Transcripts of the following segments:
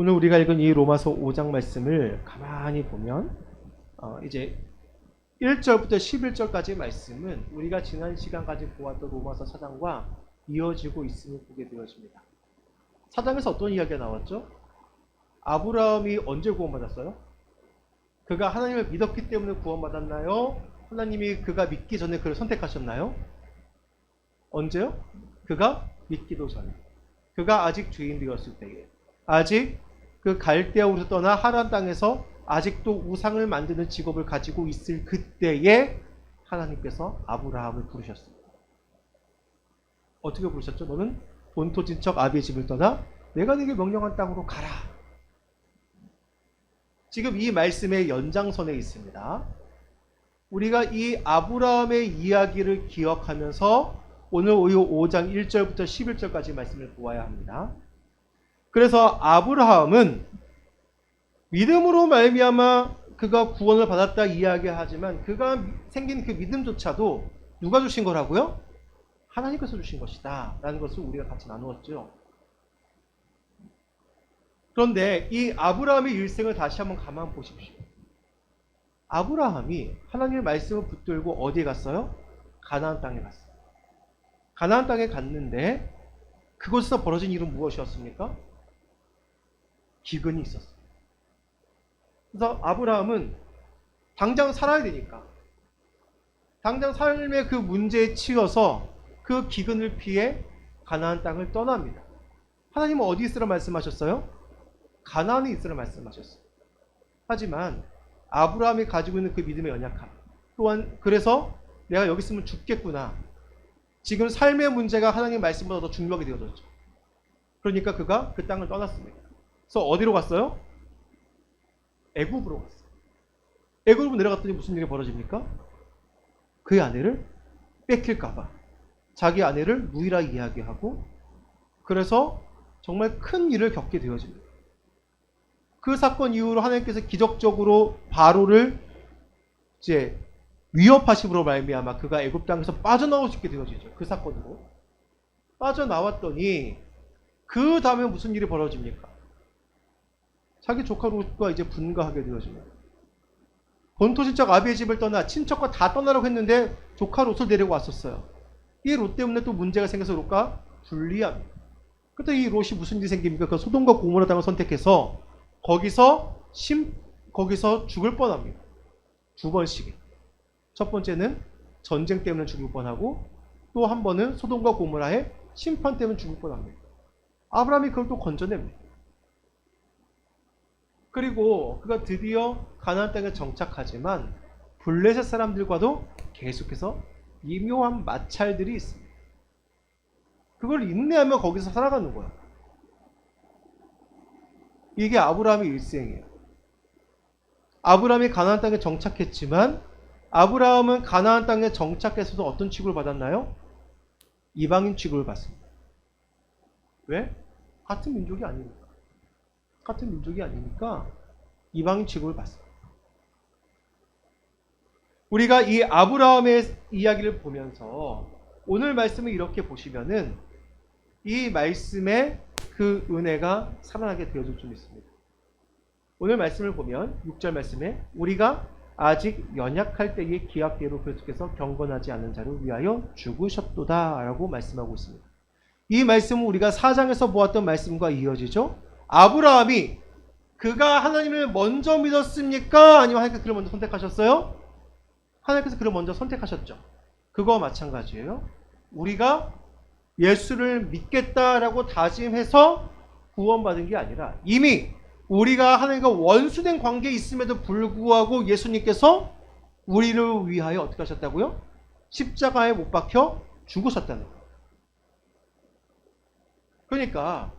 오늘 우리가 읽은 이 로마서 5장 말씀을 가만히 보면 이제 1절부터 11절까지의 말씀은 우리가 지난 시간까지 보았던 로마서 4장과 이어지고 있음을 보게 되어집니다. 4장에서 어떤 이야기가 나왔죠? 아브라함이 언제 구원받았어요? 그가 하나님을 믿었기 때문에 구원받았나요? 하나님이 그가 믿기 전에 그를 선택하셨나요? 언제요? 그가 믿기도 전에. 그가 아직 죄인 되었을 때에. 아직 그 갈대아우르 떠나 하란 땅에서 아직도 우상을 만드는 직업을 가지고 있을 그때에 하나님께서 아브라함을 부르셨습니다. 어떻게 부르셨죠? 너는 본토 친척 아비의 집을 떠나 내가 네게 명령한 땅으로 가라. 지금 이 말씀의 연장선에 있습니다. 우리가 이 아브라함의 이야기를 기억하면서 오늘 5장 1절부터 11절까지 말씀을 보아야 합니다. 그래서 아브라함은 믿음으로 말미암아 그가 구원을 받았다 이야기하지만 그가 생긴 그 믿음조차도 누가 주신 거라고요? 하나님께서 주신 것이다 라는 것을 우리가 같이 나누었죠. 그런데 이 아브라함의 일생을 다시 한번 가만 보십시오. 아브라함이 하나님의 말씀을 붙들고 어디에 갔어요? 가나안 땅에 갔어요. 가나안 땅에 갔는데 그곳에서 벌어진 일은 무엇이었습니까? 기근이 있었어요. 그래서 아브라함은 당장 살아야 되니까 당장 삶의 그 문제에 치여서 그 기근을 피해 가나안 땅을 떠납니다. 하나님은 어디 있으라 말씀하셨어요? 가나안에 있으라 말씀하셨어요. 하지만 아브라함이 가지고 있는 그 믿음의 연약함 또한 그래서 내가 여기 있으면 죽겠구나. 지금 삶의 문제가 하나님 말씀보다 더 중요하게 되어졌죠. 그러니까 그가 그 땅을 떠났습니다. 그래서 어디로 갔어요? 애굽으로 갔어요. 애굽으로 내려갔더니 무슨 일이 벌어집니까? 그의 아내를 뺏길까봐 자기 아내를 누이라 이야기하고 그래서 정말 큰 일을 겪게 되어집니다. 그 사건 이후로 하나님께서 기적적으로 바로를 이제 위협하심으로 말미암아 그가 애굽 땅에서 빠져나올 수 있게 되어지죠. 그 사건으로 빠져나왔더니 그 다음에 무슨 일이 벌어집니까? 자기 조카 롯과 이제 분가하게 되어집니다. 본토 친척 아비의 집을 떠나 친척과 다 떠나라고 했는데 조카 롯을 데리고 왔었어요. 이 롯 때문에 또 문제가 생겨서 롯과 분리합니다. 그때 이 롯이 무슨 일이 생깁니까? 그 소돔과 고모라 땅을 선택해서 거기서 죽을 뻔합니다. 두 번씩. 첫 번째는 전쟁 때문에 죽을 뻔하고 또 한 번은 소돔과 고모라의 심판 때문에 죽을 뻔합니다. 아브라함이 그걸 또 건져냅니다. 그리고 그가 드디어 가나안 땅에 정착하지만 블레셋 사람들과도 계속해서 미묘한 마찰들이 있습니다. 그걸 인내하며 거기서 살아가는 거야. 이게 아브라함의 일생이에요. 아브라함이 가나안 땅에 정착했지만 아브라함은 가나안 땅에 정착해서도 어떤 취급을 받았나요? 이방인 취급을 받습니다. 왜? 같은 민족이 아니니까. 같은 민족이 아니니까 이방인 취급을 받습니다. 우리가 이 아브라함의 이야기를 보면서 오늘 말씀을 이렇게 보시면은 이 말씀에 그 은혜가 살아나게 되어질 줄 믿습니다. 오늘 말씀을 보면 6절 말씀에 우리가 아직 연약할 때의 기약대로 그리스도께서 경건하지 않은 자를 위하여 죽으셨도다 라고 말씀하고 있습니다. 이 말씀은 우리가 4장에서 보았던 말씀과 이어지죠. 아브라함이 그가 하나님을 먼저 믿었습니까? 아니면 하나님께서 그를 먼저 선택하셨어요? 하나님께서 그를 먼저 선택하셨죠. 그거와 마찬가지예요. 우리가 예수를 믿겠다라고 다짐해서 구원받은 게 아니라 이미 우리가 하나님과 원수된 관계에 있음에도 불구하고 예수님께서 우리를 위하여 어떻게 하셨다고요? 십자가에 못 박혀 죽으셨다는 거예요. 그러니까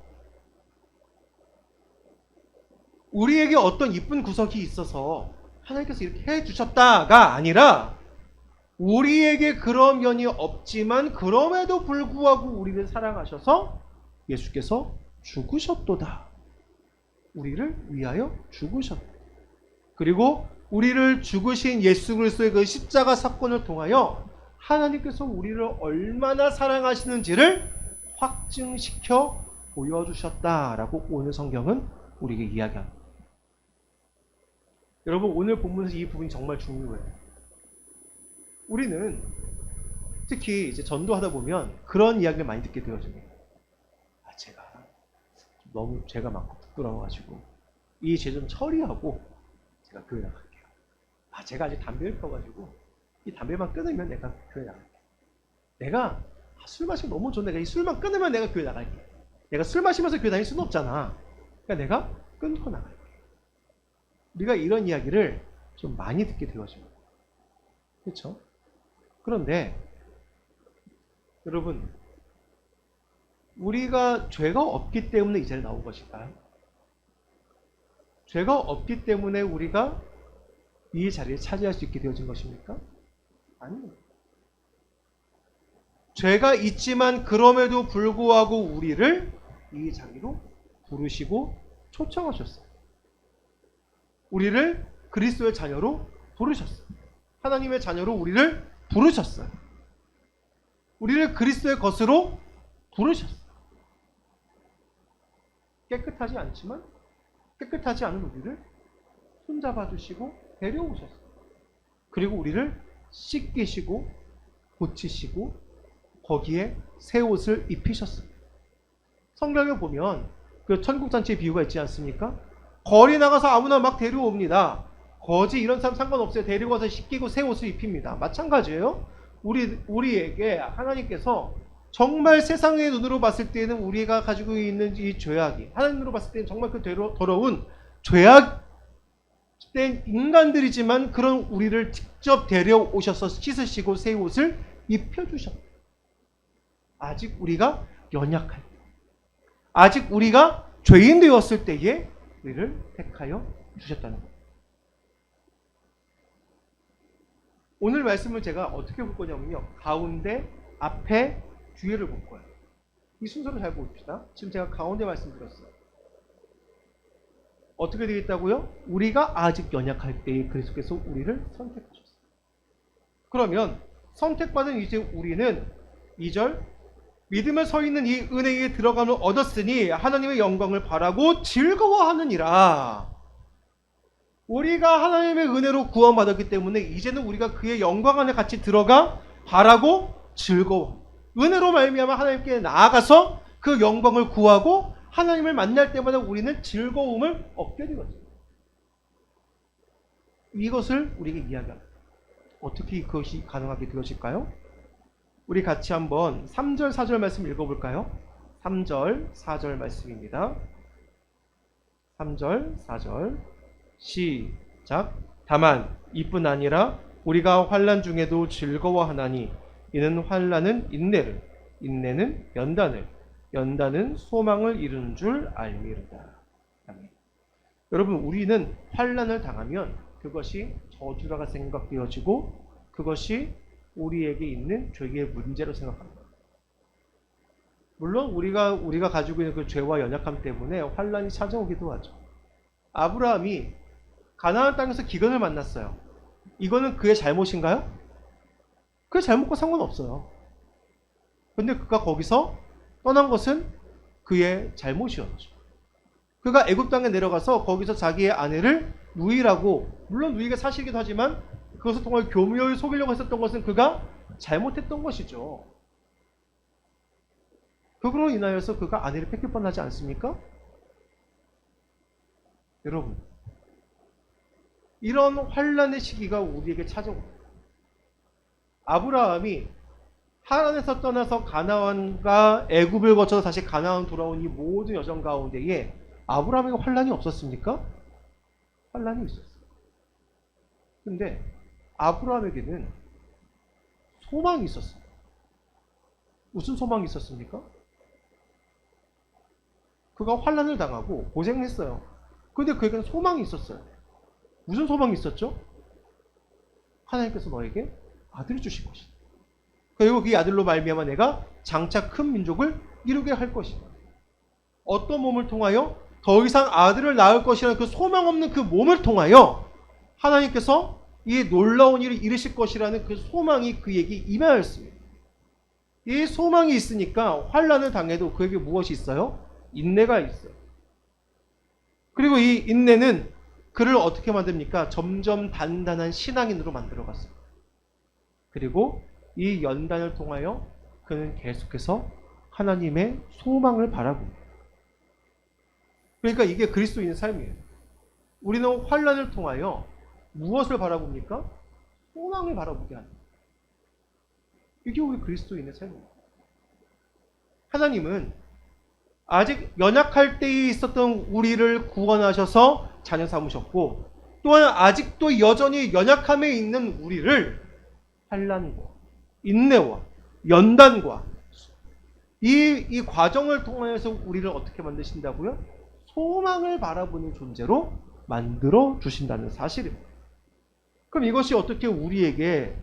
우리에게 어떤 이쁜 구석이 있어서 하나님께서 이렇게 해주셨다가 아니라 우리에게 그런 면이 없지만 그럼에도 불구하고 우리를 사랑하셔서 예수께서 죽으셨도다. 우리를 위하여 죽으셨다. 그리고 우리를 죽으신 예수 그리스도의 그 십자가 사건을 통하여 하나님께서 우리를 얼마나 사랑하시는지를 확증시켜 보여주셨다라고 오늘 성경은 우리에게 이야기합니다. 여러분, 오늘 본문에서 이 부분이 정말 중요해요. 우리는 특히 이제 전도하다 보면 그런 이야기를 많이 듣게 되어집니다. 제가 너무 죄가 많고 부끄러워가지고 이 죄 좀 처리하고 제가 교회 나갈게요. 제가 아직 담배를 펴가지고 이 담배만 끊으면 내가 교회 나갈게요. 내가 술 마시면 너무 좋네. 내가 이 술만 끊으면 내가 교회 나갈게. 내가 술 마시면서 교회 다닐 수는 없잖아. 그러니까 내가 끊고 나갈게. 우리가 이런 이야기를 좀 많이 듣게 되어집니다. 그렇죠? 그런데 여러분, 우리가 죄가 없기 때문에 이 자리에 나온 것일까요? 죄가 없기 때문에 우리가 이 자리에 차지할 수 있게 되어진 것입니까? 아니요. 죄가 있지만 그럼에도 불구하고 우리를 이 자리로 부르시고 초청하셨어요. 우리를 그리스도의 자녀로 부르셨어요. 하나님의 자녀로 우리를 부르셨어요. 우리를 그리스도의 것으로 부르셨어요. 깨끗하지 않지만 깨끗하지 않은 우리를 손잡아 주시고 데려오셨어요. 그리고 우리를 씻기시고 고치시고 거기에 새 옷을 입히셨어요. 성경에 보면 그 천국잔치의 비유가 있지 않습니까? 거리 나가서 아무나 막 데려옵니다. 거지 이런 사람 상관없어요. 데리고 와서 씻기고 새 옷을 입힙니다. 마찬가지예요. 우리에게 하나님께서 정말 세상의 눈으로 봤을 때는 우리가 가지고 있는 이 죄악이, 하나님으로 봤을 때는 정말 그 더러운 죄악된 인간들이지만 그런 우리를 직접 데려오셔서 씻으시고 새 옷을 입혀주셨다. 아직 우리가 연약할 때, 아직 우리가 죄인 되었을 때에 우리를 택하여 주셨다는 것. 오늘 말씀을 제가 어떻게 볼 거냐면요, 가운데, 앞에, 뒤에를 볼 거예요. 이 순서를 잘 봅시다. 지금 제가 가운데 말씀드렸어요. 어떻게 되겠다고요? 우리가 아직 연약할 때에 그리스도께서 우리를 선택하셨어요. 그러면 선택받은 이제 우리는 2절, 믿음에 서 있는 이 은혜에 들어감을 얻었으니 하나님의 영광을 바라고 즐거워하느니라. 우리가 하나님의 은혜로 구원받았기 때문에 이제는 우리가 그의 영광 안에 같이 들어가 바라고 즐거워. 은혜로 말미암아 하나님께 나아가서 그 영광을 구하고 하나님을 만날 때마다 우리는 즐거움을 얻게 되거든요. 이것을 우리에게 이야기합니다. 어떻게 그것이 가능하게 되어질까요? 우리 같이 한번 3절, 4절 말씀 읽어볼까요? 3절, 4절 말씀입니다. 3절, 4절 시작. 다만 이뿐 아니라 우리가 환난 중에도 즐거워하나니 이는 환난은 인내를, 인내는 연단을, 연단은 소망을 이루는 줄 알미르다. 아멘. 여러분, 우리는 환난을 당하면 그것이 저주라가 생각되어지고 그것이 우리에게 있는 죄의 문제로 생각합니다. 물론 우리가 가지고 있는 그 죄와 연약함 때문에 환난이 찾아오기도 하죠. 아브라함이 가나안 땅에서 기근을 만났어요. 이거는 그의 잘못인가요? 그의 잘못과 상관없어요. 근데 그가 거기서 떠난 것은 그의 잘못이었죠. 그가 애굽 땅에 내려가서 거기서 자기의 아내를 누이라고, 물론 누이가 사실이기도 하지만 그것을 통해 교묘히 속이려고 했었던 것은 그가 잘못했던 것이죠. 그로 인하여서 그가 아내를 뺏길 뻔하지 않습니까? 여러분, 이런 환난의 시기가 우리에게 찾아옵니다. 아브라함이 하란에서 떠나서 가나안과 애굽을 거쳐서 다시 가나안 돌아온 이 모든 여정 가운데에 아브라함에게 환난이 없었습니까? 환난이 있었어요. 근데 아브라함에게는 소망이 있었어요. 무슨 소망이 있었습니까? 그가 환난을 당하고 고생했어요. 근데 그에게는 소망이 있었어요. 무슨 소망이 있었죠? 하나님께서 너에게 아들을 주실 것이다. 그리고 그 아들로 말미암아 내가 장차 큰 민족을 이루게 할 것이다. 어떤 몸을 통하여? 더 이상 아들을 낳을 것이라는 그 소망 없는 그 몸을 통하여 하나님께서 이 놀라운 일을 이루실 것이라는 그 소망이 그에게 임하였습니다. 이 소망이 있으니까 환난을 당해도 그에게 무엇이 있어요? 인내가 있어요. 그리고 이 인내는 그를 어떻게 만듭니까? 점점 단단한 신앙인으로 만들어갔어요. 그리고 이 연단을 통하여 그는 계속해서 하나님의 소망을 바라봅니다. 그러니까 이게 그리스도인의 삶이에요. 우리는 환난을 통하여 무엇을 바라봅니까? 소망을 바라보게 합니다. 이게 우리 그리스도인의 삶입니다. 하나님은 아직 연약할 때에 있었던 우리를 구원하셔서 자녀 삼으셨고, 또한 아직도 여전히 연약함에 있는 우리를 환난과 인내와 연단과 이 과정을 통해서 우리를 어떻게 만드신다고요? 소망을 바라보는 존재로 만들어 주신다는 사실입니다. 그럼 이것이 어떻게 우리에게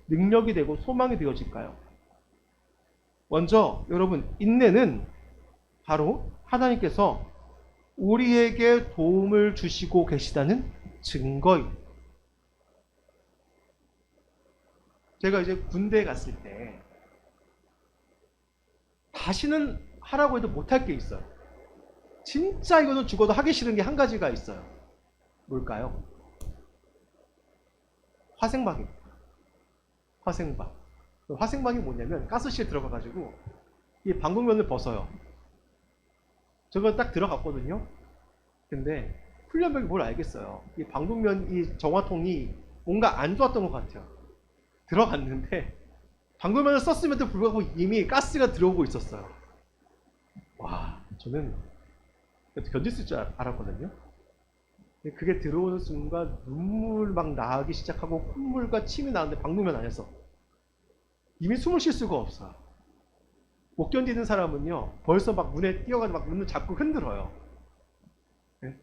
능력이 되고 소망이 되어질까요? 먼저 여러분, 인내는 바로 하나님께서 우리에게 도움을 주시고 계시다는 증거입니다. 제가 이제 군대에 갔을 때 다시는 하라고 해도 못할 게 있어요. 진짜 이거는 죽어도 하기 싫은 게 한 가지가 있어요. 뭘까요? 화생방입니다. 화생방. 화생방이 뭐냐면 가스실에 들어가가지고 이 방독면을 벗어요. 저거 딱 들어갔거든요. 근데 훈련병이 뭘 알겠어요. 이 방독면 이 정화통이 뭔가 안 좋았던 것 같아요. 들어갔는데 방독면을 썼음에도 불구하고 이미 가스가 들어오고 있었어요. 와, 저는 견딜 수 있을 줄 알았거든요. 그게 들어오는 순간 눈물 막 나기 시작하고 콧물과 침이 나는데 방독면 안에서 이미 숨을 쉴 수가 없어요. 못 견디는 사람은요, 벌써 막 문에 뛰어가서 막 문을 잡고 흔들어요. 네?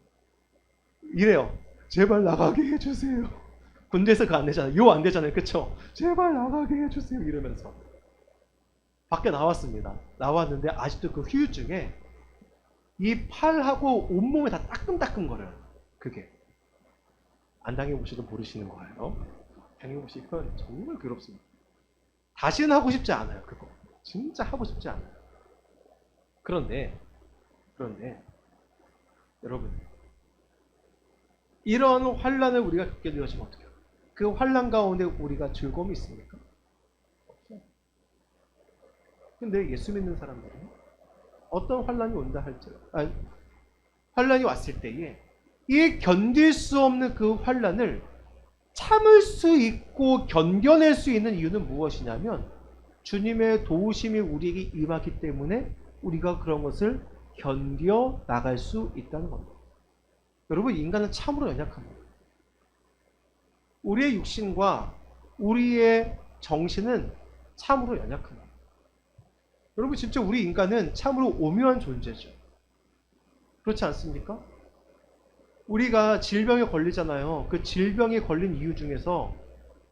이래요. 제발 나가게 해주세요. 군대에서 그거 안 되잖아요. 요 안 되잖아요. 그쵸? 제발 나가게 해주세요. 이러면서. 밖에 나왔습니다. 나왔는데 아직도 그 후유증에 이 팔하고 온몸에 다 따끔따끔거려요. 그게. 안 당해보시도 모르시는 거예요. 당해보시면 정말 괴롭습니다. 다시는 하고 싶지 않아요. 그거. 진짜 하고 싶지 않아요. 그런데 여러분, 이런 환난을 우리가 겪게 되어지면 어떻게 해요? 그 환난 가운데 우리가 즐거움이 있습니까? 없어요. 근데 예수 믿는 사람들은 어떤 환난이 온다 할지, 환난이 왔을 때에 이 견딜 수 없는 그 환난을 참을 수 있고 견뎌낼 수 있는 이유는 무엇이냐면 주님의 도우심이 우리에게 임하기 때문에 우리가 그런 것을 견뎌 나갈 수 있다는 겁니다. 여러분, 인간은 참으로 연약합니다. 우리의 육신과 우리의 정신은 참으로 연약합니다. 여러분, 진짜 우리 인간은 참으로 오묘한 존재죠. 그렇지 않습니까? 우리가 질병에 걸리잖아요. 그 질병에 걸린 이유 중에서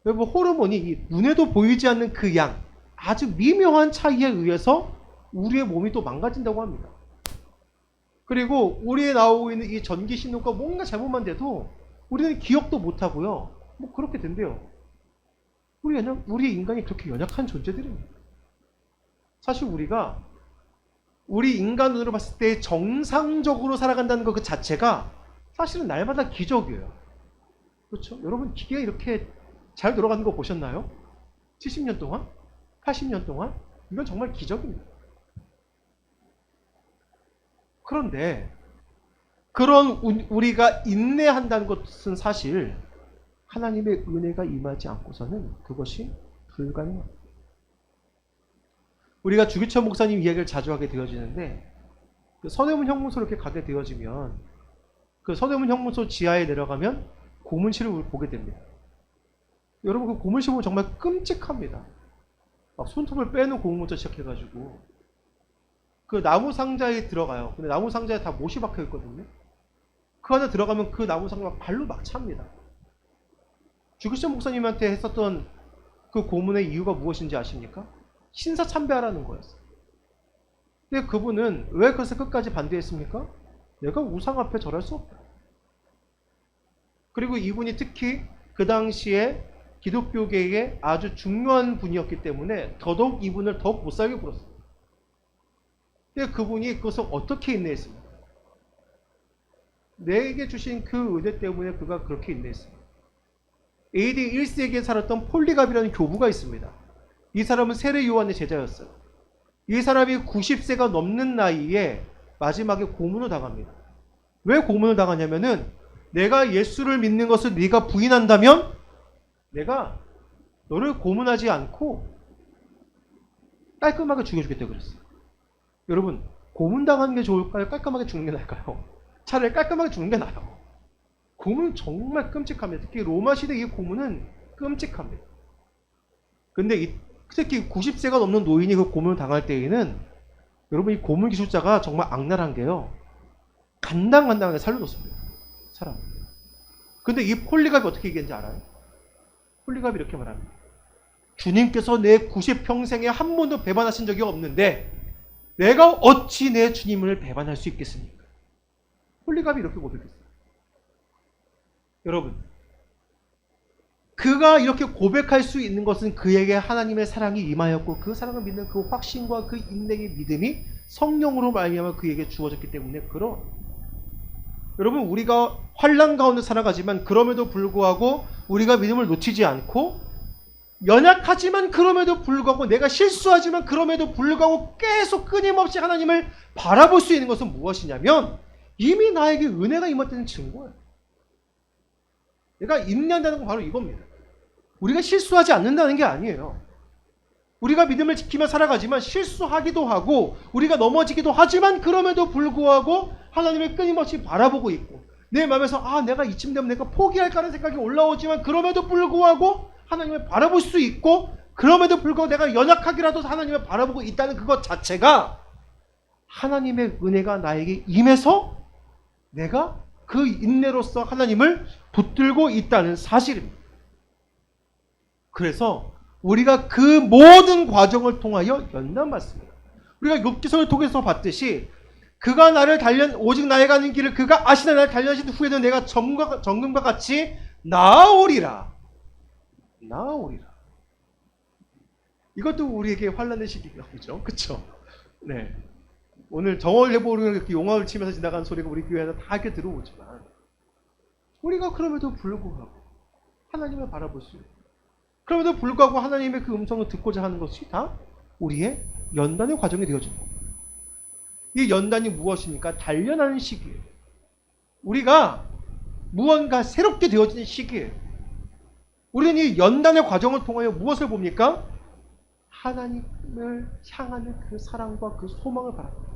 여러분, 호르몬이 눈에도 보이지 않는 그 양, 아주 미묘한 차이에 의해서 우리의 몸이 또 망가진다고 합니다. 그리고 우리에 나오고 있는 이 전기 신호가 뭔가 잘못만 돼도 우리는 기억도 못하고요. 뭐 그렇게 된대요. 우리 인간이 그렇게 연약한 존재들입니다. 사실 우리 인간 눈으로 봤을 때 정상적으로 살아간다는 것 그 자체가 사실은 날마다 기적이에요. 그렇죠? 여러분, 기계가 이렇게 잘 돌아가는 거 보셨나요? 70년 동안? 80년 동안? 이건 정말 기적입니다. 그런데 그런 우리가 인내한다는 것은 사실 하나님의 은혜가 임하지 않고서는 그것이 불가능합니다. 우리가 주기철 목사님 이야기를 자주 하게 되어지는데, 그 서대문 형무소로 이렇게 가게 되어지면 그 서대문 형무소 지하에 내려가면 고문실을 보게 됩니다. 여러분, 그 고문실 보면 정말 끔찍합니다. 막 손톱을 빼는 고문부터 시작해가지고 그 나무 상자에 들어가요. 근데 나무 상자에 다 못이 박혀 있거든요. 그 안에 들어가면 그 나무 상자 발로 막 찹니다. 주기철 목사님한테 했었던 그 고문의 이유가 무엇인지 아십니까? 신사참배하라는 거였어요. 근데 그분은 왜 그것을 끝까지 반대했습니까? 내가 우상 앞에 절할 수 없다. 그리고 이분이 특히 그 당시에 기독교계의 아주 중요한 분이었기 때문에 더더욱 이분을 더욱 못살게 굴었어요. 근데 그분이 그것을 어떻게 인내했습니까? 내게 주신 그 은혜 때문에 그가 그렇게 인내했어요. AD 1세기에 살았던 폴리갑이라는 교부가 있습니다. 이 사람은 세례 요한의 제자였어요. 이 사람이 90세가 넘는 나이에 마지막에 고문을 당합니다. 왜 고문을 당하냐면은 내가 예수를 믿는 것을 네가 부인한다면 내가 너를 고문하지 않고 깔끔하게 죽여주겠다고 그랬어요. 여러분, 고문당하는 게 좋을까요? 깔끔하게 죽는 게 나을까요? 차라리 깔끔하게 죽는 게 나아요. 고문은 정말 끔찍합니다. 특히 로마 시대 이 고문은 끔찍합니다. 근데 특히 90세가 넘는 노인이 그 고문을 당할 때에는 여러분 이 고문 기술자가 정말 악랄한 게요. 간당간당하게 살려줬습니다. 사람. 근데 이 폴리갑이 어떻게 얘기했는지 알아요? 폴리갑이 이렇게 말합니다. 주님께서 내 90평생에 한 번도 배반하신 적이 없는데 내가 어찌 내 주님을 배반할 수 있겠습니까? 폴리갑이 이렇게 고백했어요. 여러분, 그가 이렇게 고백할 수 있는 것은 그에게 하나님의 사랑이 임하였고 그 사랑을 믿는 그 확신과 그 인내의 믿음이 성령으로 말미암아 그에게 주어졌기 때문에 그런 여러분 우리가 환난 가운데 살아가지만 그럼에도 불구하고 우리가 믿음을 놓치지 않고 연약하지만 그럼에도 불구하고 내가 실수하지만 그럼에도 불구하고 계속 끊임없이 하나님을 바라볼 수 있는 것은 무엇이냐면 이미 나에게 은혜가 임했다는 증거예요. 내가 인내한다는 건 바로 이겁니다. 우리가 실수하지 않는다는 게 아니에요. 우리가 믿음을 지키며 살아가지만 실수하기도 하고 우리가 넘어지기도 하지만 그럼에도 불구하고 하나님을 끊임없이 바라보고 있고 내 마음에서 내가 이쯤 되면 내가 포기할까라는 생각이 올라오지만 그럼에도 불구하고 하나님을 바라볼 수 있고 그럼에도 불구하고 내가 연약하기라도 하나님을 바라보고 있다는 그것 자체가 하나님의 은혜가 나에게 임해서 내가 그 인내로서 하나님을 붙들고 있다는 사실입니다. 그래서 우리가 그 모든 과정을 통하여 연단받습니다. 우리가 욥기서를 통해서 봤듯이 그가 나를 오직 나의 가는 길을 그가 아시나 나를 단련하신 후에는 내가 정금과 같이 나아오리라. 이것도 우리에게 환난의 시기가 오죠. 그쵸? 네. 오늘 정월예보로 용화를 치면서 지나가는 소리가 우리 교회에서 다 이렇게 들어오지만 우리가 그럼에도 불구하고 하나님을 바라볼 수 있고 그럼에도 불구하고 하나님의 그 음성을 듣고자 하는 것이 다 우리의 연단의 과정이 되어진 겁니다. 이 연단이 무엇입니까? 단련하는 시기예요. 우리가 무언가 새롭게 되어지는 시기예요. 우리는 이 연단의 과정을 통하여 무엇을 봅니까? 하나님을 향하는 그 사랑과 그 소망을 바라봅니다.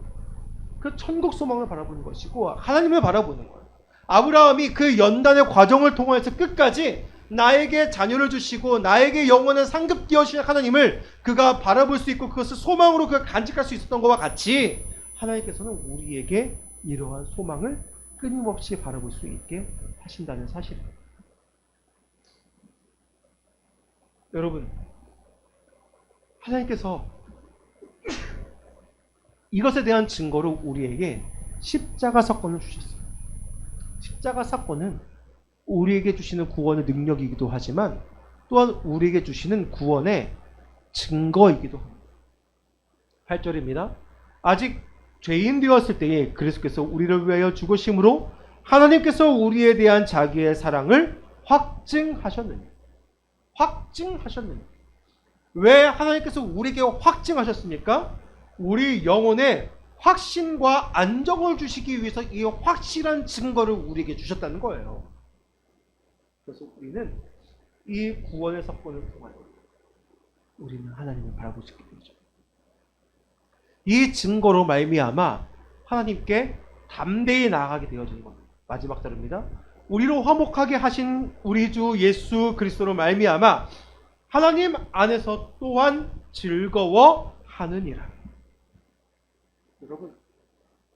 그 천국 소망을 바라보는 것이고 하나님을 바라보는 거예요. 아브라함이 그 연단의 과정을 통해서 끝까지 나에게 자녀를 주시고 나에게 영원한 상급기여 주신 하나님을 그가 바라볼 수 있고 그것을 소망으로 그가 간직할 수 있었던 것과 같이 하나님께서는 우리에게 이러한 소망을 끊임없이 바라볼 수 있게 하신다는 사실입니다. 여러분, 하나님께서 이것에 대한 증거로 우리에게 십자가 사건을 주셨어요. 십자가 사건은 우리에게 주시는 구원의 능력이기도 하지만 또한 우리에게 주시는 구원의 증거이기도 합니다. 8절입니다. 아직 죄인 되었을 때에 그리스도께서 우리를 위하여 죽으심으로 하나님께서 우리에 대한 자기의 사랑을 확증하셨느냐. 왜 하나님께서 우리에게 확증하셨습니까? 우리 영혼에 확신과 안정을 주시기 위해서 이 확실한 증거를 우리에게 주셨다는 거예요. 그래서 우리는 이 구원의 사건을 통하여 우리는 하나님을 바라볼 수 있게 되죠. 이 증거로 말미암아 하나님께 담대히 나아가게 되어지는 겁니다. 마지막 절입니다. 우리로 화목하게 하신 우리 주 예수 그리스도로 말미암아 하나님 안에서 또한 즐거워하느니라. 여러분,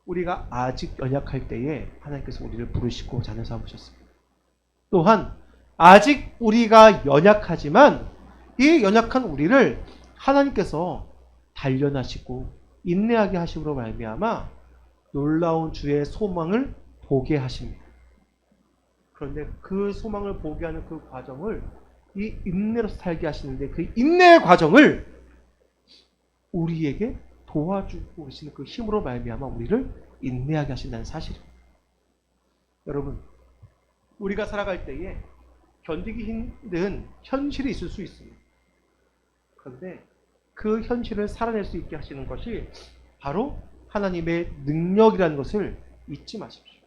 우리가 아직 연약할 때에 하나님께서 우리를 부르시고 자녀 삼으셨습니다. 또한 아직 우리가 연약하지만 이 연약한 우리를 하나님께서 단련하시고 인내하게 하심으로 말미암아 놀라운 주의 소망을 보게 하십니다. 그런데 그 소망을 보게 하는 그 과정을 이 인내로 살게 하시는데 그 인내의 과정을 우리에게 도와주고 계시는 그 힘으로 말미암아 우리를 인내하게 하신다는 사실입니다. 여러분, 우리가 살아갈 때에 견디기 힘든 현실이 있을 수 있습니다. 그런데 그 현실을 살아낼 수 있게 하시는 것이 바로 하나님의 능력이라는 것을 잊지 마십시오.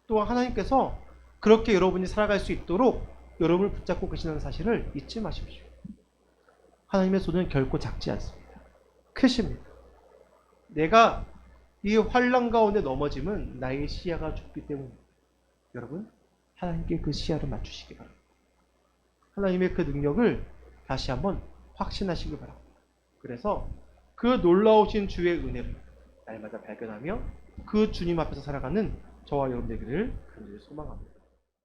또한 하나님께서 그렇게 여러분이 살아갈 수 있도록 여러분을 붙잡고 계시는 사실을 잊지 마십시오. 하나님의 손은 결코 작지 않습니다. 크십니다. 내가 이 환난 가운데 넘어짐은 나의 시야가 좁기 때문입니다. 여러분, 하나님께 그 시야를 맞추시기 바랍니다. 하나님의 그 능력을 다시 한번 확신하시기 바랍니다. 그래서 그 놀라우신 주의 은혜를 날마다 발견하며 그 주님 앞에서 살아가는 저와 여러분 되기를 간절히 소망합니다.